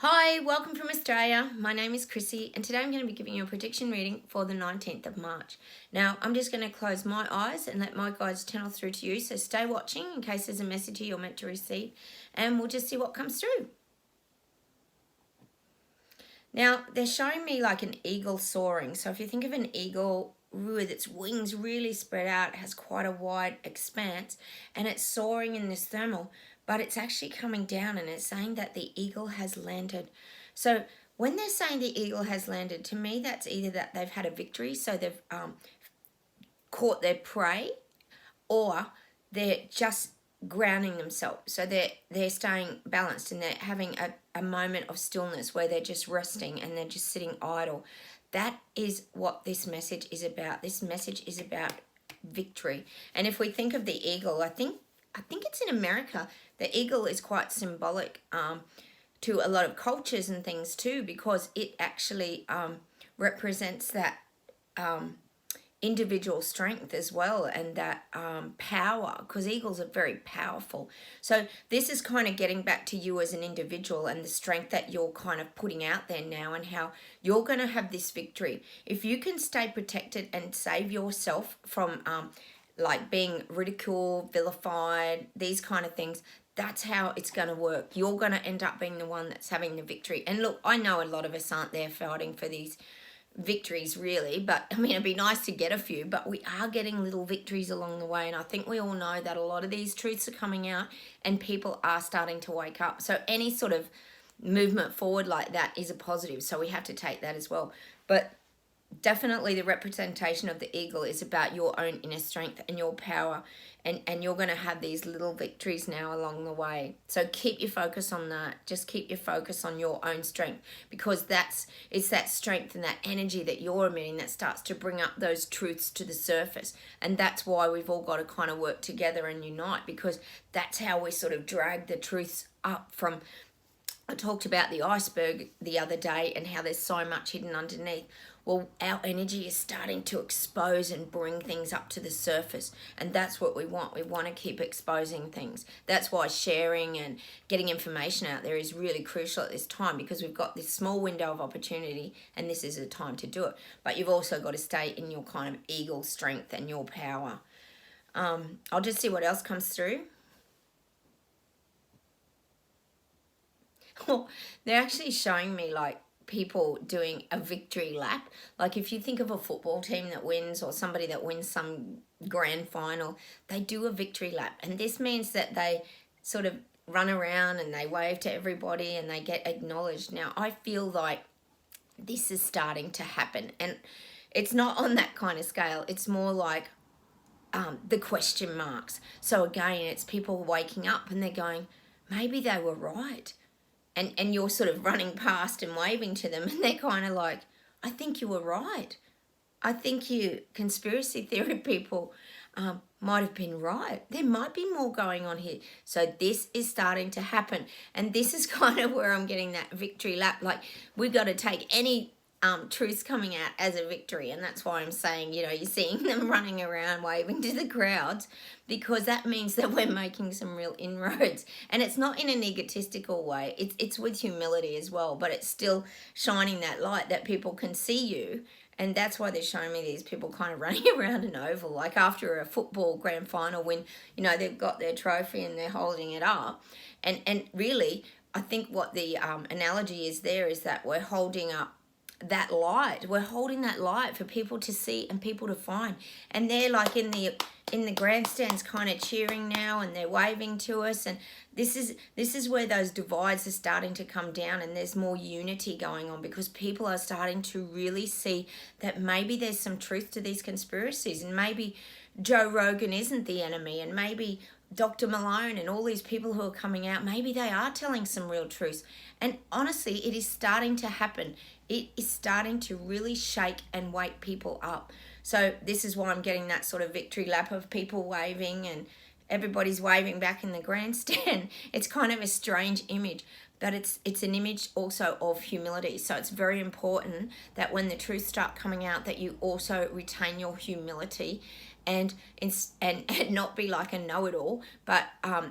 Hi, welcome from Australia. My name is Chrissy, and today I'm going to be giving you a prediction reading for the 19th of March. Now, I'm just going to close my eyes and let my guides channel through to you, so stay watching in case there's a message here you're meant to receive, and we'll just see what comes through. Now, they're showing me like an eagle soaring. So if you think of an eagle with its wings really spread out, it has quite a wide expanse, and it's soaring in this thermal, but it's actually coming down, and it's saying that the eagle has landed. So when they're saying the eagle has landed, to me that's either that they've had a victory, so they've caught their prey, or they're just grounding themselves. So they're staying balanced, and they're having a moment of stillness where they're just resting and they're just sitting idle. That is what this message is about. This message is about victory. And if we think of the eagle, I think it's in America. The eagle is quite symbolic to a lot of cultures and things too, because it actually represents that individual strength as well, and that power, because eagles are very powerful. So this is kind of getting back to you as an individual and the strength that you're kind of putting out there now, and how you're going to have this victory. If you can stay protected and save yourself from like being ridiculed, vilified, these kind of things, that's how it's going to work. You're going to end up being the one that's having the victory. And look, I know a lot of us aren't there fighting for these victories really, but I mean, it'd be nice to get a few, but we are getting little victories along the way. And I think we all know that a lot of these truths are coming out and people are starting to wake up. So any sort of movement forward like that is a positive. So we have to take that as well. But definitely the representation of the eagle is about your own inner strength and your power, and you're going to have these little victories now along the way. So keep your focus on that. Just keep your focus on your own strength, because it's that strength and that energy that you're emitting that starts to bring up those truths to the surface. And that's why we've all got to kind of work together and unite, because that's how we sort of drag the truths up from. I talked about the iceberg the other day and how there's so much hidden underneath. Well, our energy is starting to expose and bring things up to the surface. And that's what we want. We want to keep exposing things. That's why sharing and getting information out there is really crucial at this time, because we've got this small window of opportunity and this is a time to do it. But you've also got to stay in your kind of eagle strength and your power. I'll just see what else comes through. They're actually showing me like people doing a victory lap. Like if you think of a football team that wins, or somebody that wins some grand final, they do a victory lap. And this means that they sort of run around and they wave to everybody and they get acknowledged. Now, I feel like this is starting to happen, and it's not on that kind of scale. It's more like the question marks. So again, it's people waking up and they're going, maybe they were right. And you're sort of running past and waving to them, and they're kind of like, I think you were right. I think you conspiracy theory people might have been right. There might be more going on here. So this is starting to happen. And this is kind of where I'm getting that victory lap. Like, we've got to take any truths coming out as a victory. And that's why I'm saying, you're seeing them running around waving to the crowds, because that means that we're making some real inroads. And it's not in an egotistical way. It's with humility as well, but it's still shining that light that people can see you. And that's why they're showing me these people kind of running around an oval, like after a football grand final when, they've got their trophy and they're holding it up. And really, I think what the analogy is there is that we're holding up that light. We're holding that light for people to see and people to find. And they're like in the grandstands kind of cheering now, and they're waving to us. And this is where those divides are starting to come down, and there's more unity going on, because people are starting to really see that maybe there's some truth to these conspiracies, and maybe Joe Rogan isn't the enemy, and maybe Dr. Malone and all these people who are coming out, maybe they are telling some real truths. And honestly, it is starting to happen. It is starting to really shake and wake people up. So this is why I'm getting that sort of victory lap of people waving, and everybody's waving back in the grandstand. It's kind of a strange image, but it's an image also of humility. So it's very important that when the truths start coming out, that you also retain your humility and not be like a know-it-all, but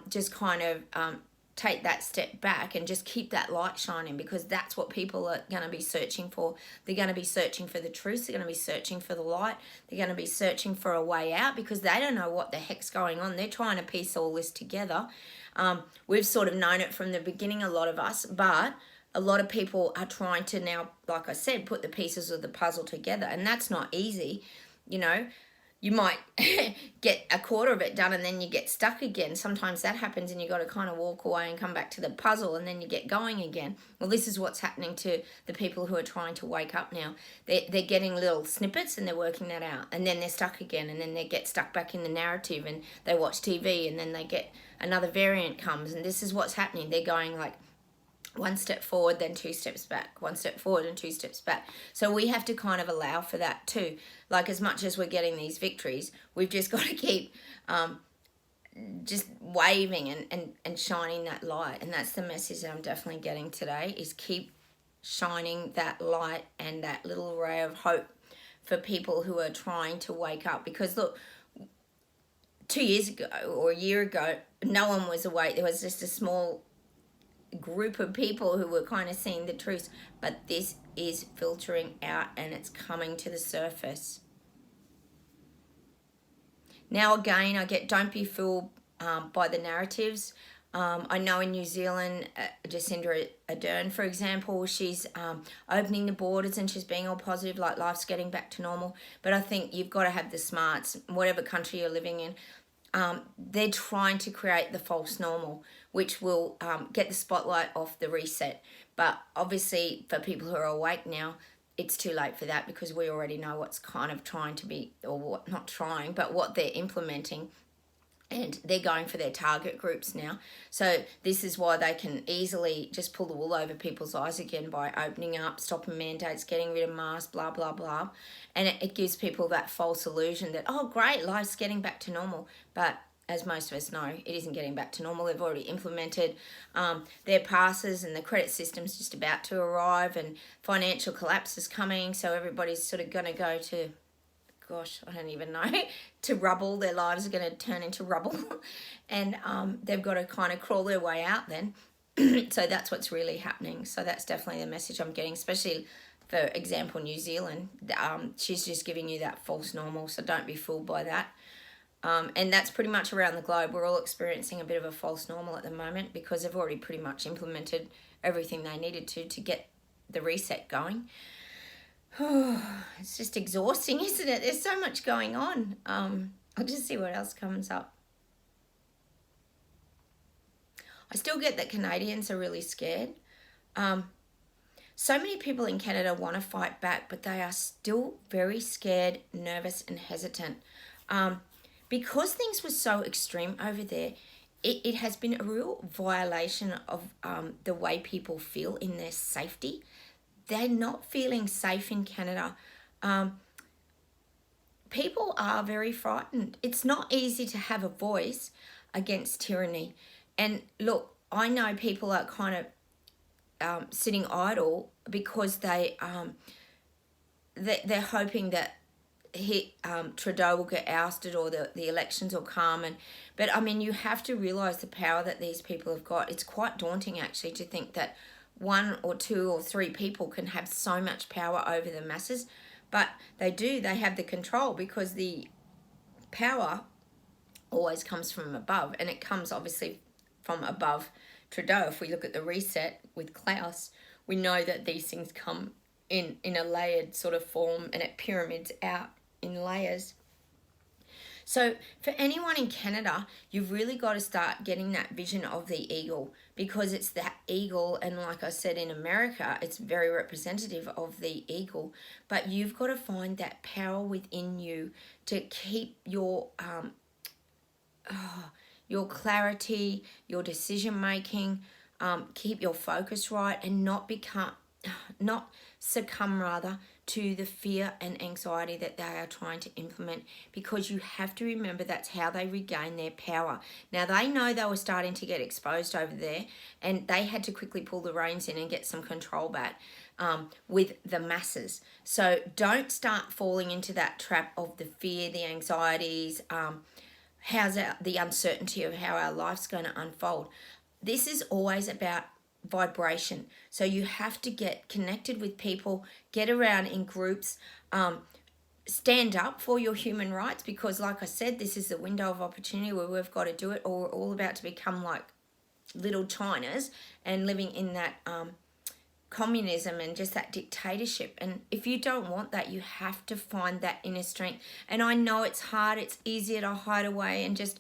just kind of take that step back and just keep that light shining, because that's what people are going to be searching for. They're going to be searching for the truth. They're going to be searching for the light. They're going to be searching for a way out, because they don't know what the heck's going on. They're trying to piece all this together. We've sort of known it from the beginning, a lot of us, but a lot of people are trying to now, like I said, put the pieces of the puzzle together, and that's not easy. You know, you might get a quarter of it done and then you get stuck again. Sometimes that happens, and you got to kind of walk away and come back to the puzzle, and then you get going again. Well, this is what's happening to the people who are trying to wake up now. They're getting little snippets and they're working that out, and then they're stuck again, and then they get stuck back in the narrative, and they watch TV, and then they get another variant comes, and this is what's happening. They're going like one step forward, then two steps back, one step forward and two steps back. So we have to kind of allow for that too. Like, as much as we're getting these victories, we've just got to keep just waving and shining that light. And that's the message that I'm definitely getting today, is keep shining that light and that little ray of hope for people who are trying to wake up. Because look, 2 years ago or a year ago, no one was awake. There was just a small group of people who were kind of seeing the truth, but this is filtering out and it's coming to the surface. Now again, I get, don't be fooled by the narratives. I know in New Zealand, Jacinda Ardern, for example, she's opening the borders and she's being all positive, like life's getting back to normal. But I think you've got to have the smarts, whatever country you're living in. They're trying to create the false normal, which will get the spotlight off the reset. But obviously for people who are awake now, it's too late for that, because we already know what's kind of trying to be, or what, not trying, but what they're implementing. And they're going for their target groups now. So this is why they can easily just pull the wool over people's eyes again by opening up, stopping mandates, getting rid of masks, blah, blah, blah. And it gives people that false illusion that, oh, great, life's getting back to normal. But as most of us know, it isn't getting back to normal. They've already implemented their passes, and the credit system's just about to arrive, and financial collapse is coming. So everybody's sort of going to go to, gosh, I don't even know, to rubble. Their lives are going to turn into rubble. And they've got to kind of crawl their way out then. So that's what's really happening. So that's definitely the message I'm getting, especially, for example, New Zealand. She's just giving you that false normal, so don't be fooled by that. And that's pretty much around the globe. We're all experiencing a bit of a false normal at the moment, because they've already pretty much implemented everything they needed to get the reset going. It's just exhausting, isn't it? There's so much going on. I'll just see what else comes up. I still get that Canadians are really scared. So many people in Canada want to fight back, but they are still very scared, nervous and hesitant. Because things were so extreme over there, it has been a real violation of the way people feel in their safety. They're not feeling safe in Canada. People are very frightened. It's not easy to have a voice against tyranny. And look, I know people are kind of sitting idle because they're hoping that Trudeau will get ousted, or the elections will come. But I mean, you have to realise the power that these people have got. It's quite daunting actually to think that one or two or three people can have so much power over the masses. But they do, they have the control, because the power always comes from above, and it comes obviously from above Trudeau. If we look at the reset with Klaus, we know that these things come in a layered sort of form, and it pyramids out in layers. So for anyone in Canada, you've really got to start getting that vision of the eagle, because it's that eagle. And like I said, in America, it's very representative of the eagle. But you've got to find that power within you to keep your clarity, your decision making, keep your focus right, and not succumb rather to the fear and anxiety that they are trying to implement, because you have to remember that's how they regain their power. Now, they know they were starting to get exposed over there, and they had to quickly pull the reins in and get some control back with the masses. So don't start falling into that trap of the fear, the anxieties, the uncertainty of how our life's going to unfold. this is always about vibration. So you have to get connected with people, get around in groups, stand up for your human rights, because like I said, this is the window of opportunity where we've got to do it, or we're all about to become like little Chinas and living in that communism and just that dictatorship. And if you don't want that, you have to find that inner strength. And I know it's hard, it's easier to hide away and just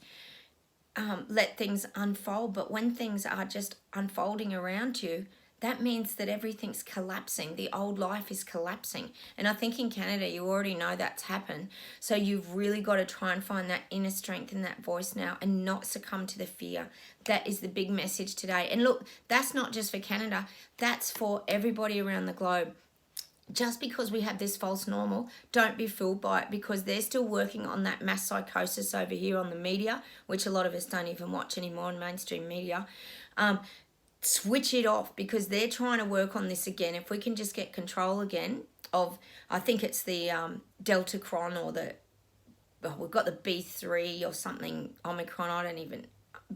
let things unfold, but when things are just unfolding around you, that means that everything's collapsing. The old life is collapsing. And I think in Canada, you already know that's happened. So you've really got to try and find that inner strength and that voice now and not succumb to the fear. That is the big message today. And look, that's not just for Canada. That's for everybody around the globe. Just because we have this false normal, don't be fooled by it, because they're still working on that mass psychosis over here on the media, which a lot of us don't even watch anymore in mainstream media. Switch it off, because they're trying to work on this again. If we can just get control again of, I think it's the Delta Cron, or we've got the B3 or something, Omicron,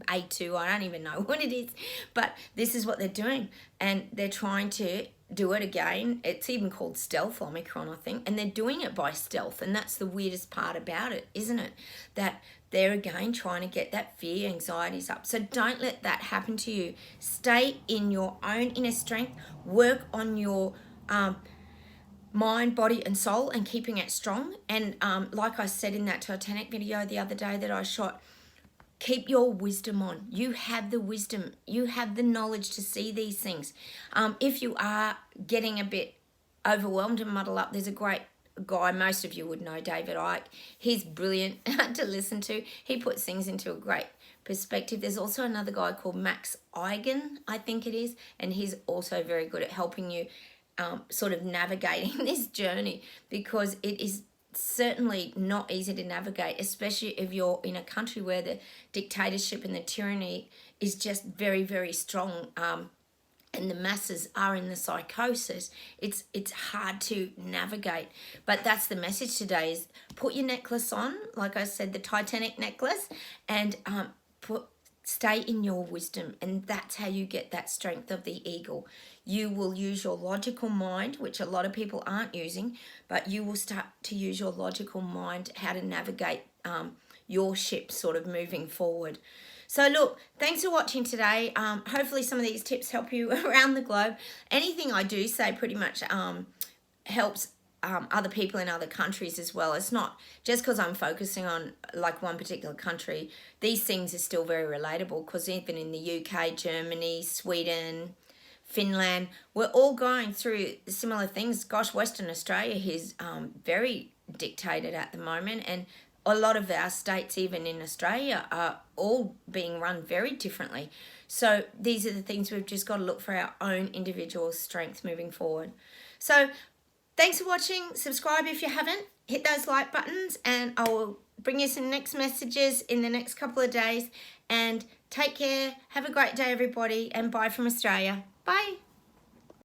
A2, I don't even know what it is. But this is what they're doing. And they're trying to do it again. It's even called stealth Omicron, I think. And they're doing it by stealth. And that's the weirdest part about it, isn't it? That they're again trying to get that fear, anxieties up. So don't let that happen to you. Stay in your own inner strength. Work on your mind, body and soul, and keeping it strong. And like I said in that Titanic video the other day that I shot, keep your wisdom on. You have the wisdom. You have the knowledge to see these things. If you are getting a bit overwhelmed and muddled up, there's a great guy, most of you would know, David Icke. He's brilliant to listen to. He puts things into a great perspective. There's also another guy called Max Eigen, I think it is, and he's also very good at helping you sort of navigating this journey, because it is certainly not easy to navigate, especially if you're in a country where the dictatorship and the tyranny is just very, very strong, and the masses are in the psychosis. It's hard to navigate. But that's the message today, is put your necklace on, like I said, the Titanic necklace, and stay in your wisdom, and that's how you get that strength of the eagle. You will use your logical mind, which a lot of people aren't using, but you will start to use your logical mind, how to navigate your ship sort of moving forward. So look, thanks for watching today. Hopefully some of these tips help you around the globe. Anything I do say pretty much helps other people in other countries as well. It's not just because I'm focusing on like one particular country. These things are still very relatable, because even in the UK, Germany, Sweden, Finland, we're all going through similar things. Gosh, Western Australia is very dictated at the moment, and a lot of our states, even in Australia, are all being run very differently. So these are the things we've just got to look for our own individual strength moving forward. So thanks for watching. Subscribe if you haven't. Hit those like buttons, and I will bring you some next messages in the next couple of days. And take care. Have a great day, everybody, and bye from Australia. Bye.